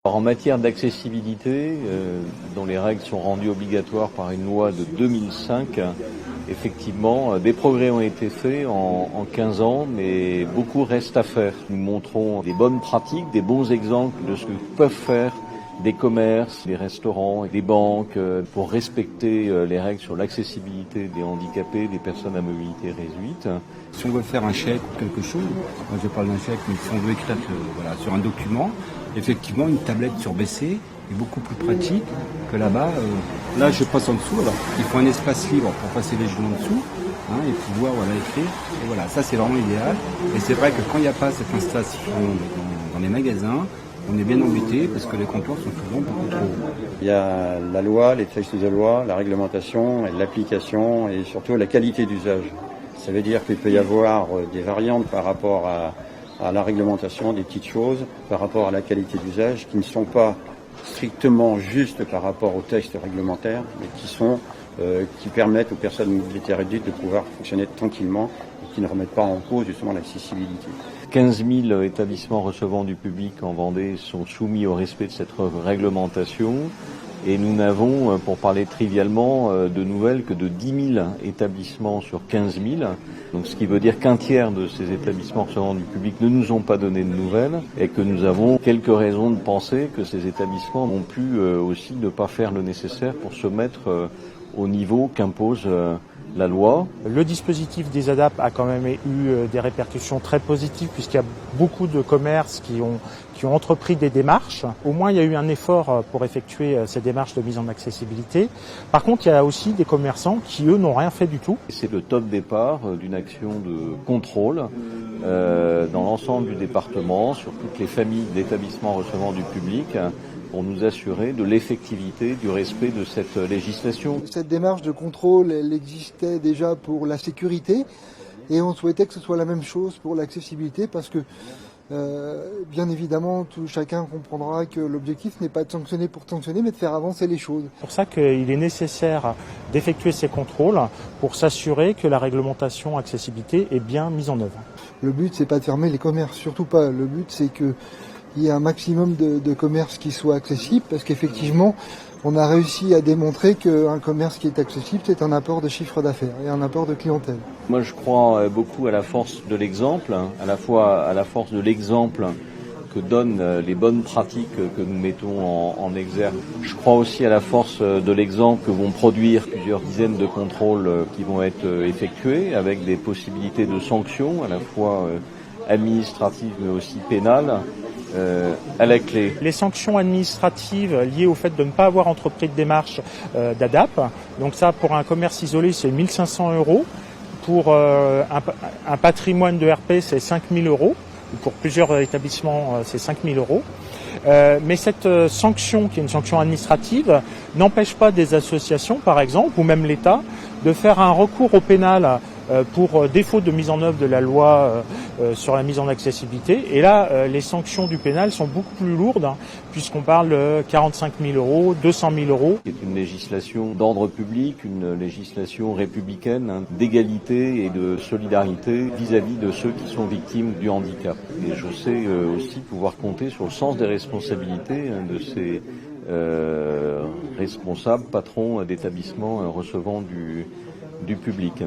En matière d'accessibilité, dont les règles sont rendues obligatoires par une loi de 2005, effectivement, des progrès ont été faits en 15 ans, mais beaucoup reste à faire. Nous montrons des bonnes pratiques, des bons exemples de ce que peuvent faire des commerces, des restaurants, des banques pour respecter les règles sur l'accessibilité des handicapés, des personnes à mobilité réduite. Si on veut faire un chèque ou quelque chose, moi je parle d'un chèque, mais si on veut écrire sur un document, effectivement une tablette sur BC est beaucoup plus pratique que là-bas. Là je passe en dessous, alors il faut un espace libre pour passer les genoux en dessous et pouvoir écrire. Et voilà, ça c'est vraiment idéal. Et c'est vrai que quand il n'y a pas cette installation dans les magasins, on est bien embêté parce que les comptoirs sont souvent beaucoup trop hauts. Il y a la loi, les textes de loi, la réglementation, et l'application et surtout la qualité d'usage. Ça veut dire qu'il peut y avoir des variantes par rapport à la réglementation, des petites choses, par rapport à la qualité d'usage qui ne sont pas strictement justes par rapport aux textes réglementaires, mais qui permettent aux personnes à mobilité réduite de pouvoir fonctionner tranquillement et qui ne remettent pas en cause justement l'accessibilité. 15 000 établissements recevant du public en Vendée sont soumis au respect de cette réglementation et nous n'avons, pour parler trivialement, de nouvelles que de 10 000 établissements sur 15 000. Donc, ce qui veut dire qu'un tiers de ces établissements recevant du public ne nous ont pas donné de nouvelles et que nous avons quelques raisons de penser que ces établissements ont pu aussi ne pas faire le nécessaire pour se mettre au niveau qu'impose la loi. Le dispositif des ADAP a quand même eu des répercussions très positives puisqu'il y a beaucoup de commerces qui ont entrepris des démarches. Au moins, il y a eu un effort pour effectuer ces démarches de mise en accessibilité. Par contre, il y a aussi des commerçants qui, eux, n'ont rien fait du tout. C'est le top départ d'une action de contrôle dans l'ensemble du département, sur toutes les familles d'établissements recevant du public, pour nous assurer de l'effectivité du respect de cette législation. Cette démarche de contrôle, elle existait déjà pour la sécurité et on souhaitait que ce soit la même chose pour l'accessibilité parce que bien évidemment, chacun comprendra que l'objectif n'est pas de sanctionner pour sanctionner, mais de faire avancer les choses. C'est pour ça qu'il est nécessaire d'effectuer ces contrôles pour s'assurer que la réglementation accessibilité est bien mise en œuvre. Le but, c'est pas de fermer les commerces, surtout pas. Le but, c'est qu'il y ait un maximum de commerces qui soient accessibles, parce qu'effectivement, on a réussi à démontrer qu'un commerce qui est accessible, c'est un apport de chiffre d'affaires et un apport de clientèle. Moi, je crois beaucoup à la force de l'exemple, à la fois à la force de l'exemple que donnent les bonnes pratiques que nous mettons en exergue. Je crois aussi à la force de l'exemple que vont produire plusieurs dizaines de contrôles qui vont être effectués avec des possibilités de sanctions, à la fois administratives mais aussi pénales. À la clé. Les sanctions administratives liées au fait de ne pas avoir entrepris de démarche d'ADAP, donc ça pour un commerce isolé c'est 1 500 €, pour un patrimoine de RP c'est 5 000 €, pour plusieurs établissements c'est 5 000 €. Mais cette sanction, qui est une sanction administrative, n'empêche pas des associations, par exemple, ou même l'État, de faire un recours au pénal pour défaut de mise en œuvre de la loi sur la mise en accessibilité. Et là, les sanctions du pénal sont beaucoup plus lourdes, puisqu'on parle de 45 000 €, 200 000 €. C'est une législation d'ordre public, une législation républicaine, d'égalité et de solidarité vis-à-vis de ceux qui sont victimes du handicap. Et je sais aussi pouvoir compter sur le sens des responsabilités de ces responsables, patrons d'établissements recevant du public.